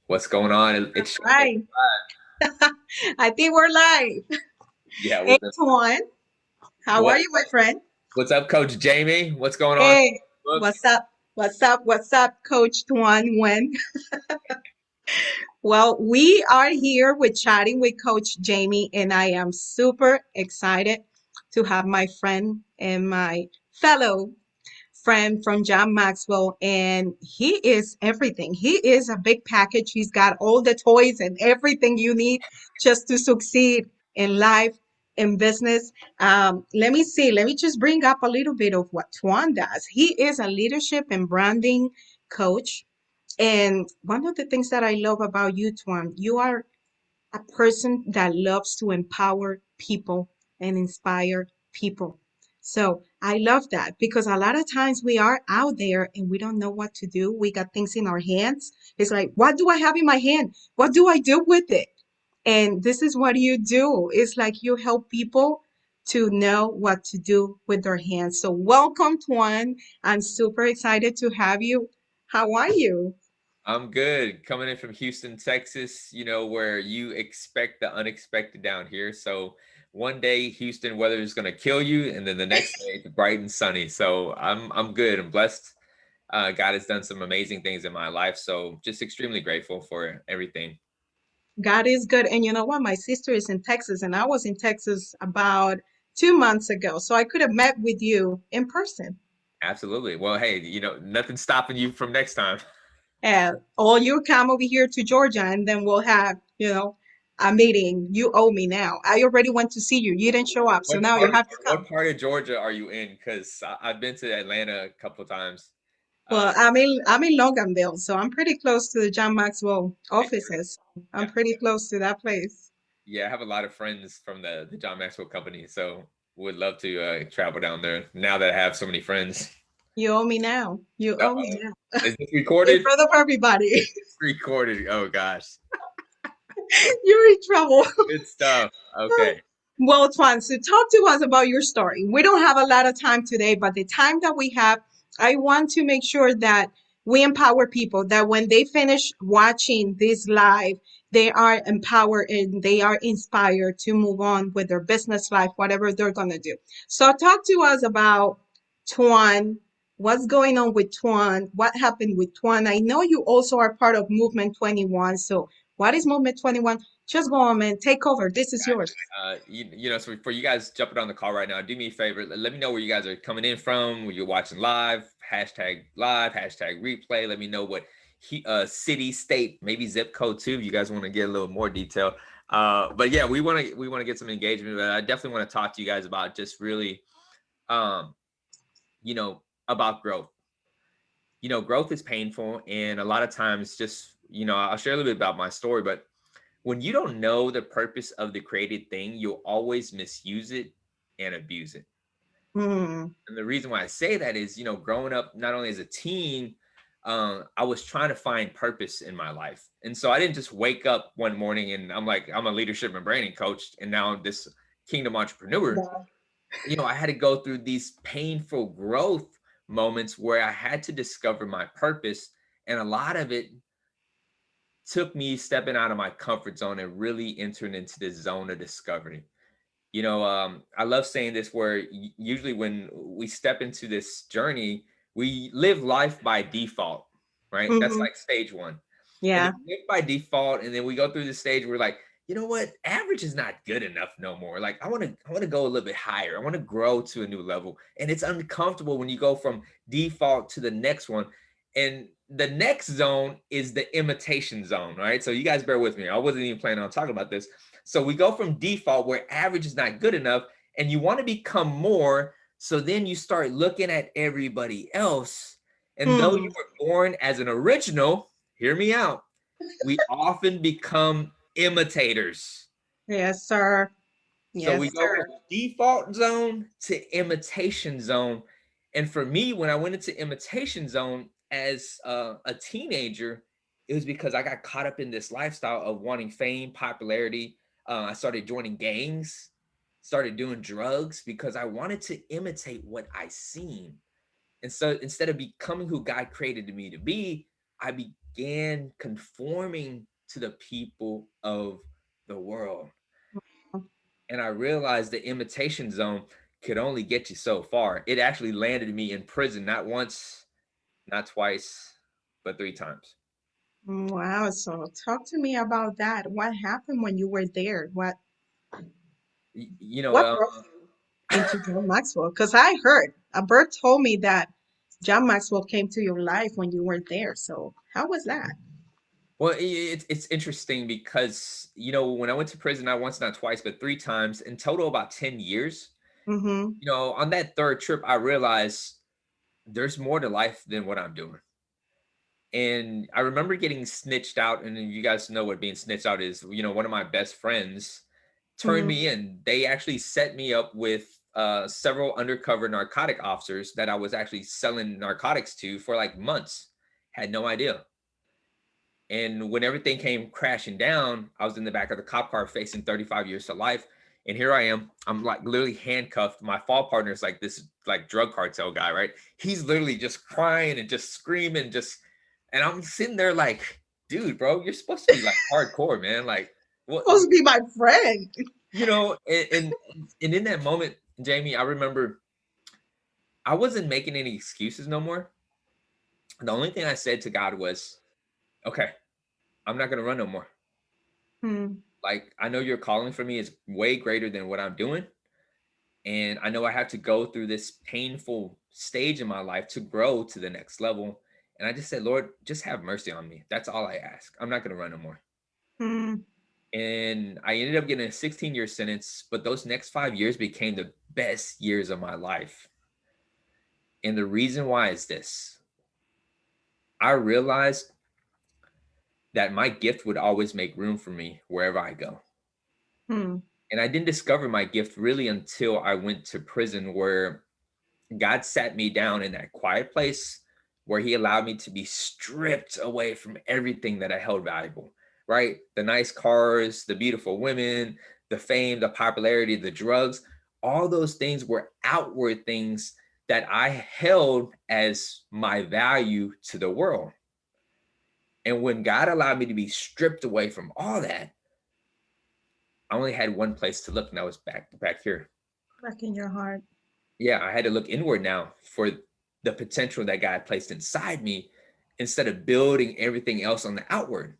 What's going on? It's Showtime. Right. I think we're live. Yeah, Hey, we've been. Tuan. How What are you, my friend? What's up, Coach Jamie? What's going on? Hey, Look, what's up? What's up? What's up, Coach Tuan Nguyen? Well, we are here with chatting with Coach Jamie, and I am super excited to have my friend and my fellow friend from John Maxwell, and he is everything. He is a big package. He's got all the toys and everything you need just to succeed in life, in business. Let me see. Let me just bring up a little bit of what Tuan does. He is a leadership and branding coach. And one of the things that I love about you, Tuan, you are a person that loves to empower people and inspire people. So I love that because a lot of times we are out there and we don't know what to do. We got things in our hands. It's like, what do I have in my hand? What do I do with it? And this is what you do. It's like you help people to know what to do with their hands. So welcome, Tuan. I'm super excited to have you. How are you? I'm good. Coming in from Houston, Texas, where you expect the unexpected down here. So one day Houston weather is going to kill you, and then the next day it's bright and sunny. So I'm good. I'm blessed. God has done some amazing things in my life. So just extremely grateful for everything. God is good. And you know what? My sister is in Texas, and I was in Texas about 2 months ago. So I could have met with you in person. Absolutely. Well, hey, nothing's stopping you from next time. Or you come over here to Georgia, and then we'll have, a meeting. You owe me now. I already went to see you. You didn't show up. So What now you part? have to come. What part of Georgia are you in? Because I've been to Atlanta a couple of times. Uh, Well, I'm in Loganville, so I'm pretty close to the John Maxwell offices. I'm yeah, pretty close to that place. yeah, I have a lot of friends from the John Maxwell Company, so would love to travel down there now that I have so many friends. You owe me now. You owe me Uh-oh. now. Is this In recorded? front of everybody. It's recorded. Oh gosh, You're in trouble. good stuff. Okay. Well, Tuan, so talk to us about your story. We don't have a lot of time today, but the time that we have, I want to make sure that we empower people that when they finish watching this live, they are empowered and they are inspired to move on with their business life, whatever they're going to do. So, talk to us about Tuan. What's going on with Tuan? What happened with Tuan? I know you also are part of Movement 21. So, what is Movement 21? Just go on, man. Take over. This is yours. So for you guys jumping on the call right now, do me a favor. Let me know where you guys are coming in from. Where you're watching live, hashtag replay. Let me know what city, state, maybe zip code too. If you guys want to get a little more detail. But yeah, we want to get some engagement. But I definitely want to talk to you guys about just really, um, you know, about growth. Growth is painful, and a lot of times, just I'll share a little bit about my story, but when you don't know the purpose of the created thing, you'll always misuse it and abuse it. Hmm. And the reason why I say that is, growing up, not only as a teen, I was trying to find purpose in my life. And so I didn't just wake up one morning and I'm like, I'm a leadership and branding coach. And now I'm this kingdom entrepreneur. Yeah. I had to go through these painful growth moments where I had to discover my purpose. And a lot of it took me stepping out of my comfort zone and really entering into this zone of discovery. I love saying this where usually when we step into this journey, we live life by default, right? That's Hmm. like stage one. And then Yeah. we live by default, and then we go through the stage where we're like, you know what? Average is not good enough no more. Like I want to go a little bit higher. I want to grow to a new level. And it's uncomfortable when you go from default to the next one. And the next zone is the imitation zone, right? So you guys bear with me. I wasn't even planning on talking about this. So we go from default where average is not good enough and you want to become more. So then you start looking at everybody else. And though you Hmm. were born as an original, hear me out, we often become imitators. Yes, sir. So we Yes, go from sir. default zone to imitation zone. And for me, when I went into imitation zone as a teenager, it was because I got caught up in this lifestyle of wanting fame, popularity. I started joining gangs, started doing drugs because I wanted to imitate what I seen. And so instead of becoming who God created me to be, I began conforming to the people of the world. And I realized the imitation zone could only get you so far. It actually landed me in prison, not once, not twice, but 3 times. Wow. So talk to me about that. What happened when you were there? You know, What brought you into John Maxwell? Because I heard a bird told me that John Maxwell came to your life when you were there. So how was that? well, it's interesting because when I went to prison, not once, not twice, but 3 times in total, about 10 years. Mm-hmm. On that third trip, I realized there's more to life than what I'm doing. And I remember getting snitched out, and you guys know what being snitched out is. One of my best friends turned Mm-hmm. me in. They actually set me up with several undercover narcotic officers that I was actually selling narcotics to for like months. Had no idea. And when everything came crashing down, I was in the back of the cop car facing 35 years to life. And here I am. I'm like literally handcuffed. My fall partner is like this like drug cartel guy, right? He's literally just crying and just screaming, and I'm sitting there like, dude, bro, you're supposed to be like hardcore, man. Like what Supposed to be my friend. and in that moment, Jamie, I remember I wasn't making any excuses no more. The only thing I said to God was, okay, I'm not gonna run no more. Hmm. Like, I know your calling for me is way greater than what I'm doing. And I know I have to go through this painful stage in my life to grow to the next level. And I just said, Lord, just have mercy on me. That's all I ask. I'm not going to run no more. Hmm. And I ended up getting a 16-year sentence, but those next 5 years became the best years of my life. And the reason why is this: I realized that my gift would always make room for me wherever I go. Hmm. And I didn't discover my gift really until I went to prison, where God sat me down in that quiet place where he allowed me to be stripped away from everything that I held valuable, right? The nice cars, the beautiful women, the fame, the popularity, the drugs, all those things were outward things that I held as my value to the world. And when God allowed me to be stripped away from all that, I only had one place to look, and that was back here. Back in your heart. Yeah, I had to look inward now for the potential that God placed inside me instead of building everything else on the outward.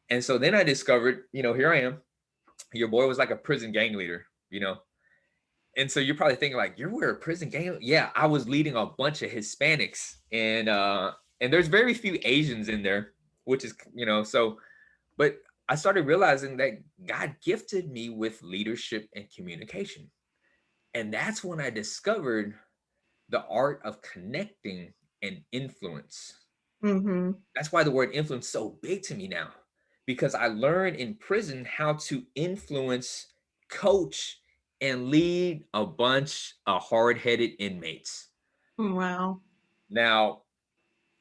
And so then I discovered, here I am. Your boy was like a prison gang leader. And so you're probably thinking like, you were a prison gang? Yeah, I was leading a bunch of Hispanics, and there's very few Asians in there, which is, so but I started realizing that God gifted me with leadership and communication. And that's when I discovered the art of connecting and influence. Mm-hmm. That's why the word influence is so big to me now, because I learned in prison how to influence, coach, and lead a bunch of hard-headed inmates. Wow. Now,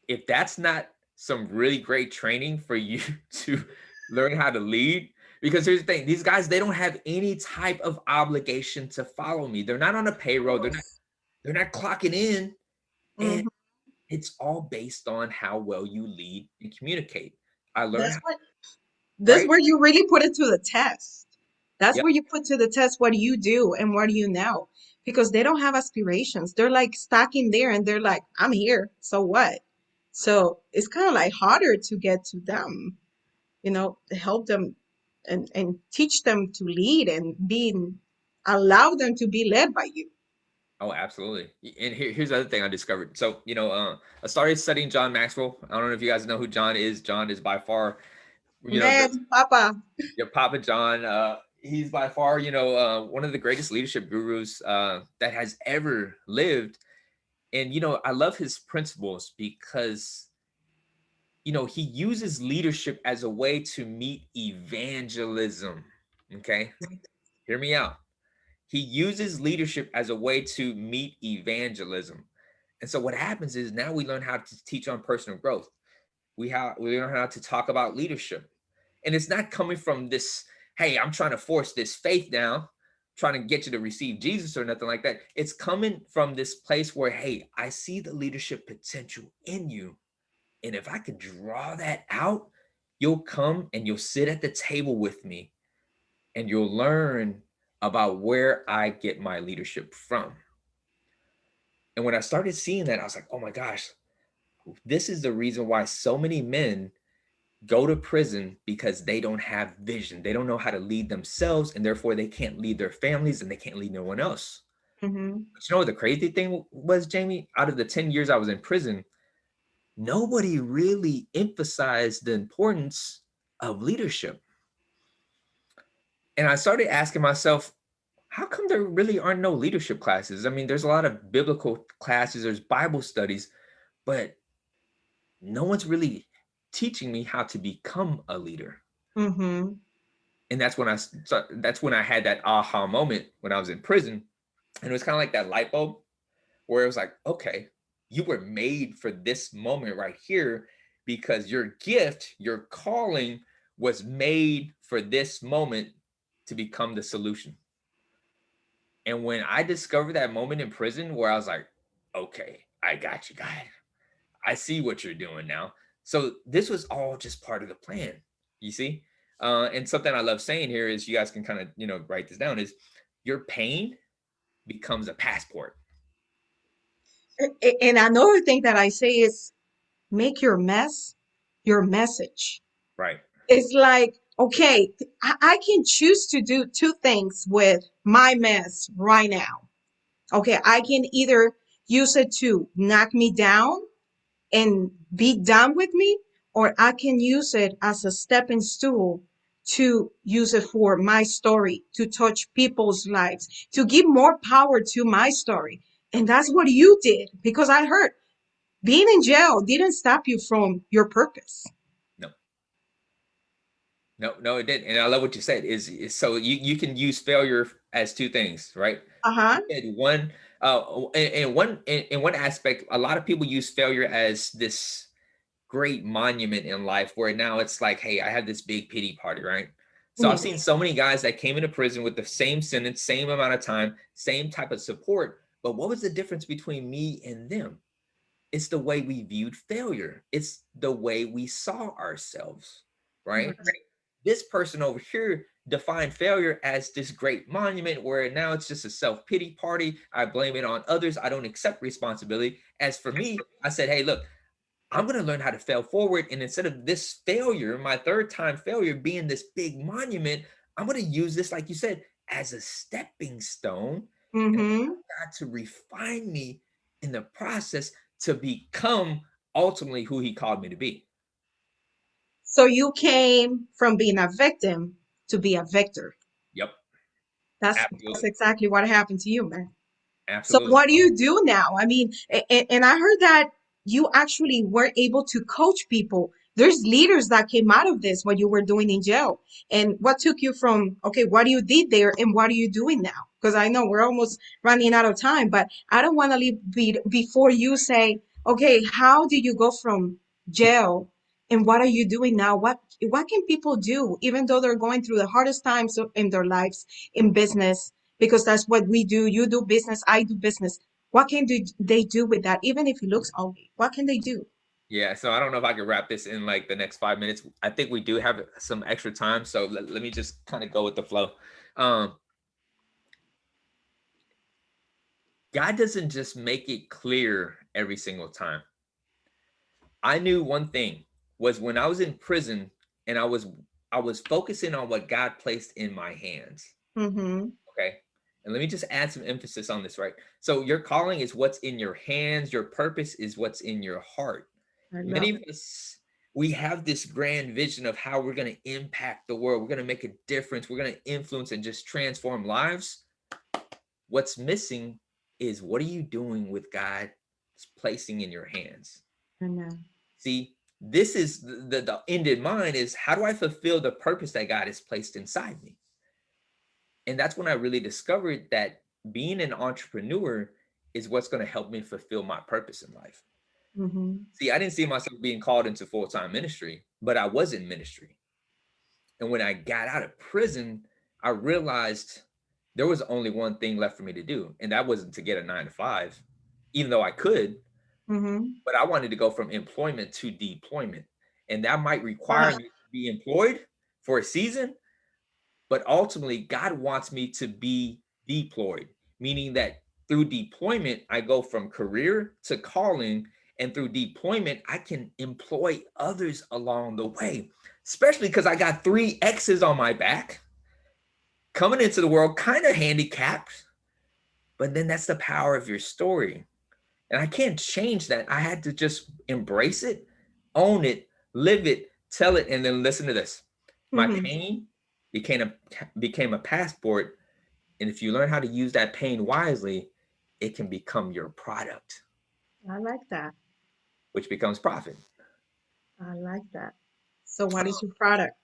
if that's not some really great training for you to learn how to lead, because here's the thing, these guys, they don't have any type of obligation to follow me. They're not on a payroll. They're not clocking in. And Mm-hmm. it's all based on how well you lead and communicate. I learned That's how, what This right? where you really put it to the test. That's Yep. where you put to the test what do you do and what do you know? Because they don't have aspirations. They're like stuck in there and they're like, I'm here, so what? So it's kind of like harder to get to them, to help them and teach them to lead and allow them to be led by you. Oh, absolutely. And here's the other thing I discovered. So, I started studying John Maxwell. I don't know if you guys know who John is. John is by far, the Man, Papa. your Papa John. He's by far, one of the greatest leadership gurus that has ever lived. And I love his principles because he uses leadership as a way to meet evangelism. Okay, hear me out. He uses leadership as a way to meet evangelism. And so what happens is now we learn how to teach on personal growth. We learn how to talk about leadership. And it's not coming from this, hey, I'm trying to force this faith down, trying to get you to receive Jesus or nothing like that. It's coming from this place where, hey, I see the leadership potential in you. And if I could draw that out, you'll come and you'll sit at the table with me and you'll learn about where I get my leadership from. And when I started seeing that, I was like, oh my gosh, this is the reason why so many men go to prison, because they don't have vision. They don't know how to lead themselves, and therefore they can't lead their families and they can't lead no one else. Mm-hmm. But you know what the crazy thing was, Jamie? Out of the 10 years I was in prison, nobody really emphasized the importance of leadership. And I started asking myself, how come there really aren't no leadership classes? I mean, there's a lot of biblical classes, there's Bible studies, but no one's really teaching me how to become a leader. Mm-hmm. And that's when I had that aha moment when I was in prison. And it was kind of like that light bulb where it was like, okay, you were made for this moment right here, because your gift, your calling was made for this moment to become the solution. And when I discovered that moment in prison where I was like, okay, I got you, guy. I see what you're doing now. So this was all just part of the plan, you see? And something I love saying here is, you guys can kind of, write this down, is your pain becomes a passport. And another thing that I say is make your mess your message. Right. It's like, okay, I can choose to do two things with my mess right now. Okay, I can either use it to knock me down and be done with me, or I can use it as a stepping stool to use it for my story, to touch people's lives, to give more power to my story. And that's what you did, because I heard being in jail didn't stop you from your purpose. No, no, it didn't. And I love what you said, is so you can use failure as two things, right? Uh huh. You said one, in one aspect, a lot of people use failure as this great monument in life, where now it's like, hey, I had this big pity party, right? So I've seen so many guys that came into prison with the same sentence, same amount of time, same type of support. But what was the difference between me and them? It's the way we viewed failure. It's the way we saw ourselves, right? Right. This person over here defined failure as this great monument, where now it's just a self-pity party. I blame it on others. I don't accept responsibility. As for me, I said, hey, look, I'm going to learn how to fail forward. And instead of this failure, my third time failure being this big monument, I'm going to use this, like you said, as a stepping stone, and Mm-hmm. allow God to refine me in the process to become ultimately who he called me to be. So you came from being a victim to be a victor. Yep. That's Absolutely. exactly what happened to you, man. So Absolutely. what do you do now? I mean, and I heard that you actually were able to coach people. There's leaders that came out of this, what you were doing in jail. And what took you from, okay, what you did there and what are you doing now? Because I know we're almost running out of time, but I don't want to leave before you say, okay, how did you go from jail and what are you doing now? What can people do, even though they're going through the hardest times in their lives in business? Because that's what we do. You do business, I do business. What can they do with that? Even if it looks ugly, what can they do? Yeah. So I don't know if I can wrap this in like the next 5 minutes. I think we do have some extra time. So let me just kind of go with the flow. Um, God doesn't just make it clear every single time. I knew one thing was when I was in prison and I was focusing on what God placed in my hands. Mm-hmm. Okay. And let me just add some emphasis on this, right? So your calling is what's in your hands, your purpose is what's in your heart. I Many love of it. us, we have this grand vision of how we're going to impact the world. We're going to make a difference. We're going to influence and just transform lives. What's missing is, what are you doing with God's placing in your hands? Amen. See, this is the end in mind, is how do I fulfill the purpose that God has placed inside me? And that's when I really discovered that being an entrepreneur is what's going to help me fulfill my purpose in life. Mm-hmm. See, I didn't see myself being called into full-time ministry, but I was in ministry. And when I got out of prison, I realized there was only one thing left for me to do, and that wasn't to get a 9 to 5, even though I could. Mm-hmm. but I wanted to go from employment to deployment. And that might require Ah, me to be employed for a season, but ultimately, God wants me to be deployed, meaning that through deployment, I go from career to calling. And through deployment, I can employ others along the way, especially because I got 3 X's on my back coming into the world, kind of handicapped. But then that's the power of your story. And I can't change that. I had to just embrace it, own it, live it, tell it, and then listen to this. My mm-hmm. pain became a passport. And if you learn how to use that pain wisely, it can become your product, I like that. which becomes profit. I like that. So, what is your product?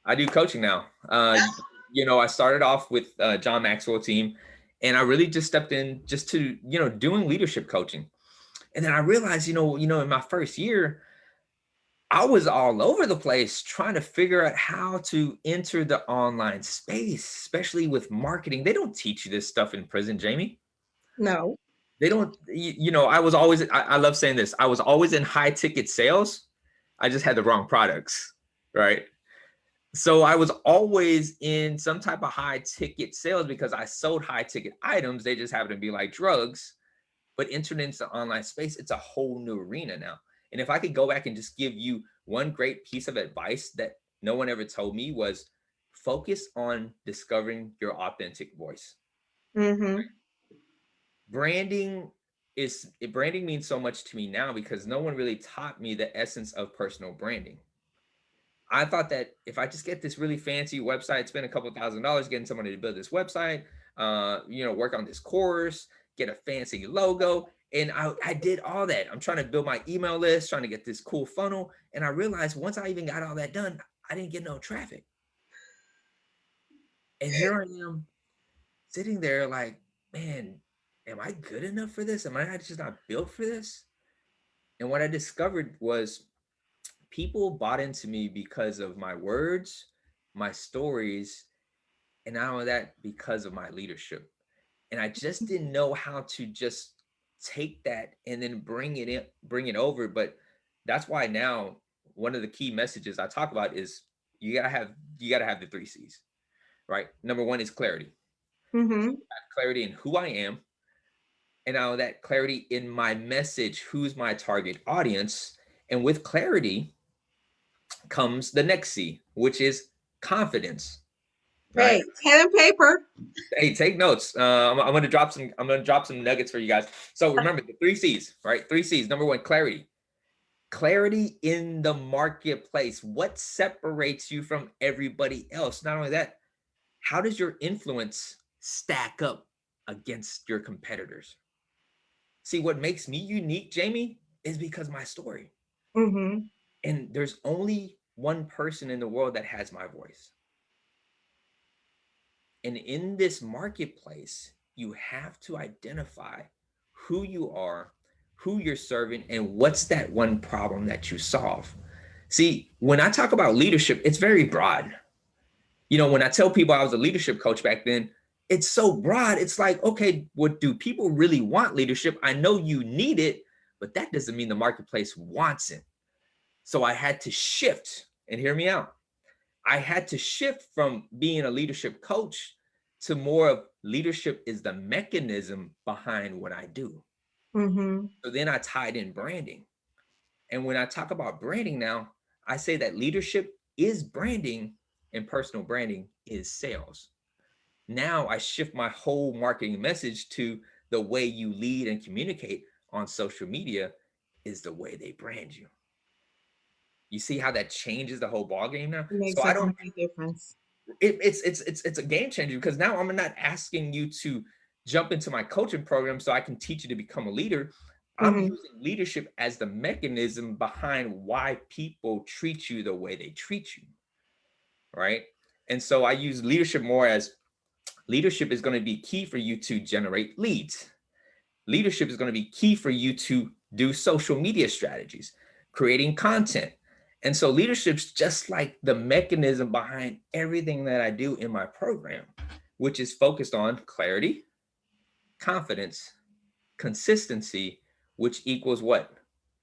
I do coaching now. I started off with John Maxwell Team, and I really just stepped in just to, doing leadership coaching. And then I realized, in my first year, I was all over the place trying to figure out how to enter the online space, especially with marketing. They don't teach you this stuff in prison, Jamie. No. They don't, I was always, I love saying this. I was always in high ticket sales. I just had the wrong products, right? So I was always in some type of high ticket sales because I sold high ticket items. They just happen to be like drugs. But entering into the online space, it's a whole new arena now. And if I could go back and just give you one great piece of advice that no one ever told me was focus on discovering your authentic voice. Mm-hmm. Branding means so much to me now because no one really taught me the essence of personal branding. I thought that if I just get this really fancy website, spend a couple $1,000s getting somebody to build this website, work on this course, get a fancy logo. And I did all that. I'm trying to build my email list, trying to get this cool funnel. And I realized once I even got all that done, I didn't get no traffic. And here I am sitting there like, man, am I good enough for this? Am I just not built for this? And what I discovered was people bought into me because of my words, my stories, and not only that, because of my leadership. And I just didn't know how to just take that and then bring it over. But that's why now one of the key messages I talk about is you gotta have the 3 C's, right? Number one is clarity. Mm-hmm. Clarity in who I am, and now that clarity in my message, who's my target audience. And with clarity comes the next C, which is confidence, right? Hey, pen and paper. Hey, take notes. I'm gonna drop some. I'm gonna drop some nuggets for you guys. So remember the 3 C's, right? 3 C's. Number one, clarity. Clarity in the marketplace. What separates you from everybody else? Not only that, how does your influence stack up against your competitors? See, what makes me unique, Jamie, is because my story. Mm-hmm. And there's only one person in the world that has my voice. And in this marketplace, you have to identify who you are, who you're serving, and what's that one problem that you solve. See, when I talk about leadership, it's very broad. When I tell people I was a leadership coach back then, it's so broad. It's like, okay, what do people really want leadership? I know you need it, but that doesn't mean the marketplace wants it. So I had to shift, and hear me out. I had to shift from being a leadership coach to more of leadership is the mechanism behind what I do. Mm-hmm. So then I tied in branding. And when I talk about branding now, I say that leadership is branding and personal branding is sales. Now I shift my whole marketing message to the way you lead and communicate on social media is the way they brand you. You see how that changes the whole ball game now? It So makes a I don't complete difference. it's a game changer because now I'm not asking you to jump into my coaching program so I can teach you to become a leader. I'm Mm-hmm. using leadership as the mechanism behind why people treat you the way they treat you, right? And so I use leadership more as leadership is going to be key for you to generate leads. Leadership is going to be key for you to do social media strategies, creating content. And so leadership's just like the mechanism behind everything that I do in my program, which is focused on clarity, confidence, consistency, which equals what?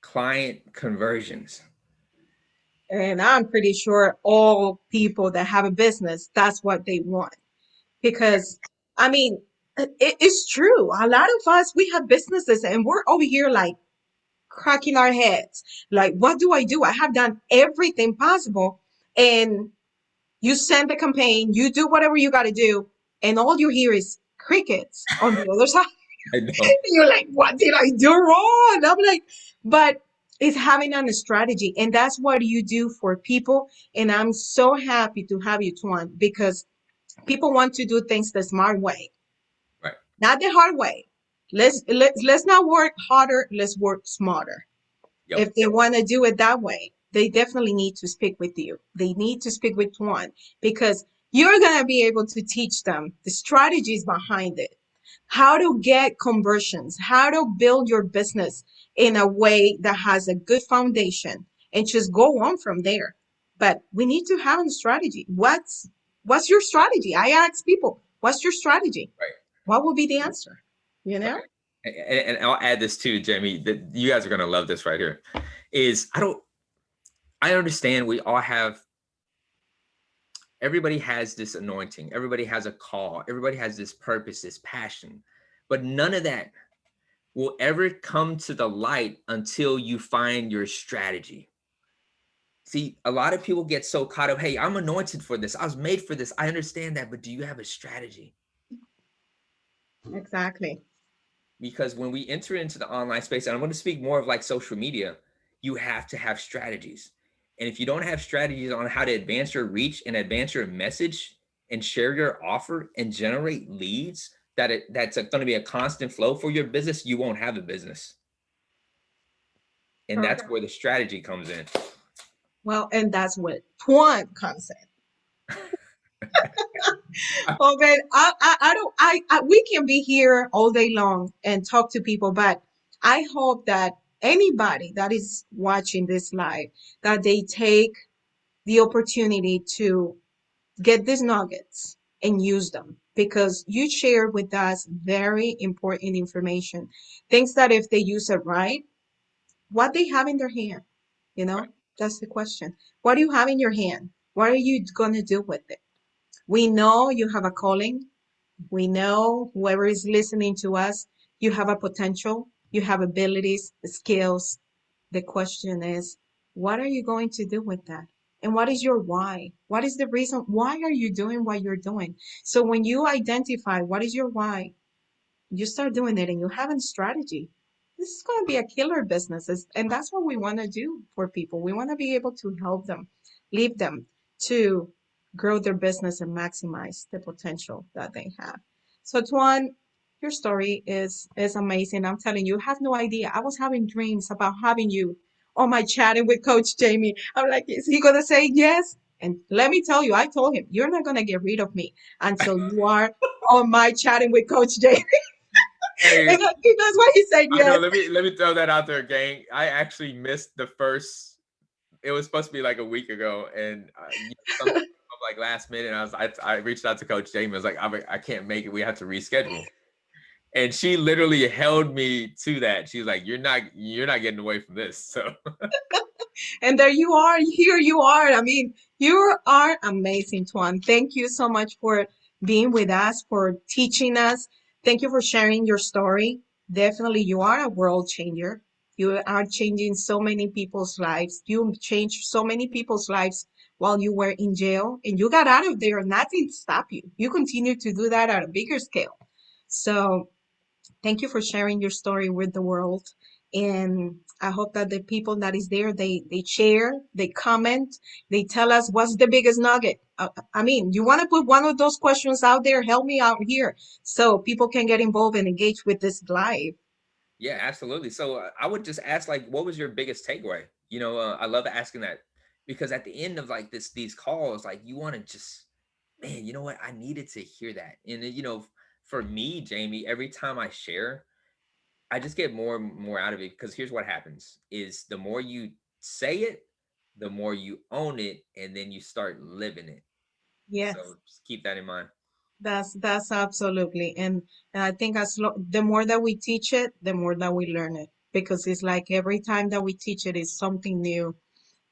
Client conversions. And I'm pretty sure all people that have a business, that's what they want. Because, I mean, it's true. A lot of us, we have businesses and we're over here like cracking our heads. Like, what do I do? I have done everything possible. And you send the campaign, you do whatever you got to do, and all you hear is crickets on the other side. I know. You're like, what did I do wrong? I'm like, but it's having a strategy, and that's what you do for people. And I'm so happy to have you, Tuan, because people want to do things the smart way, Right. not the hard way. Let's not work harder. Let's work smarter. Yep. If they want to do it that way, they definitely need to speak with you. They need to speak with Tuan because you're going to be able to teach them the strategies behind it, how to get conversions, how to build your business in a way that has a good foundation and just go on from there. But we need to have a strategy. What's your strategy? I ask people, what's your strategy? Right. What will be the answer? You know? Right. And I'll add this too, Jamie, that you guys are gonna love this right here. Is I understand we all have, everybody has this anointing, everybody has a call, everybody has this purpose, this passion, but none of that will ever come to the light until you find your strategy. See, a lot of people get so caught up, hey, I'm anointed for this, I was made for this, I understand that, but do you have a strategy? Exactly. Because when we enter into the online space, and I'm going to speak more of like social media, you have to have strategies. And if you don't have strategies on how to advance your reach and advance your message and share your offer and generate leads that's going to be a constant flow for your business, you won't have a business. And that's Perfect. where the strategy comes in. Well, and that's what Tuan comes in. Oh man, I don't, we can be here all day long and talk to people, but I hope that anybody that is watching this live, that they take the opportunity to get these nuggets and use them because you shared with us very important information. Things that if they use it right, what they have in their hand, you Right. know, that's the question. What do you have in your hand? What are you going to do with it? We know you have a calling. We know whoever is listening to us, you have a potential, you have abilities, skills. The question is, what are you going to do with that? And what is your why? What is the reason? Why are you doing what you're doing? So when you identify what is your why, you start doing it and you have a strategy. This is going to be a killer business. And that's what we want to do for people. We want to be able to help them, lead them to grow their business and maximize the potential that they have. So, Tuan, your story is amazing. I'm telling you, you have no idea. I was having dreams about having you on my chatting with Coach Jamie. I'm like, is he going to say yes? And let me tell you, I told him, you're not going to get rid of me until you are on my chatting with Coach Jamie. Hey, And that's why he said I know. yes. Let me throw that out there, gang. I actually missed the first. It was supposed to be like a week ago, and something came up like last minute. I reached out to Coach Jamie. I was like, I can't make it. We have to reschedule. And she literally held me to that. She's like, you're not getting away from this. So And there you are. Here you are. I mean, you are amazing, Tuan. Thank you so much for being with us, for teaching us. Thank you for sharing your story. Definitely, you are a world changer. You are changing so many people's lives. You changed so many people's lives while you were in jail, and you got out of there. Nothing stopped you. You continue to do that at a bigger scale. So, thank you for sharing your story with the world. And I hope that the people that is there, they share, they comment, they tell us what's the biggest nugget. I mean, you want to put one of those questions out there, help me out here so people can get involved and engage with this live. yeah, absolutely. So I would just ask, like, what was your biggest takeaway? I love asking that because at the end of like these calls, like you want to just, man, you know what? I needed to hear that. And for me, Jamie, every time I share, I just get more and more out of it because here's what happens is the more you say it, the more you own it, and then you start living it. Yes, So just keep that in mind. that's absolutely. And I think the more that we teach it, the more that we learn it. because it's like every time that we teach it is something new.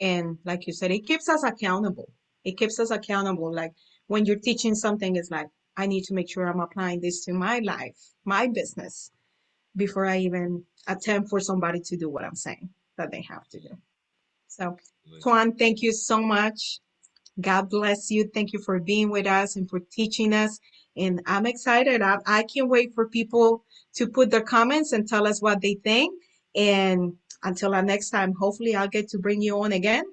And like you said, it keeps us accountable. It keeps us accountable. Like when you're teaching something, it's like, I need to make sure I'm applying this to my life, my business, before I even attempt for somebody to do what I'm saying that they have to do. So, Tuan, thank you so much. God bless you. Thank you for being with us and for teaching us. And I'm excited. I can't wait for people to put their comments and tell us what they think. And until our next time, hopefully I'll get to bring you on again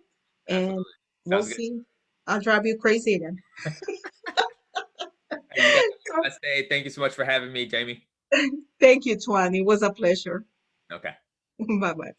and Absolutely. we'll Sounds good. see. I'll drive you crazy again. Hey, you guys have a blessed day. Thank you so much for having me, Jamie. Thank you, Tuan. It was a pleasure. Okay. Bye bye.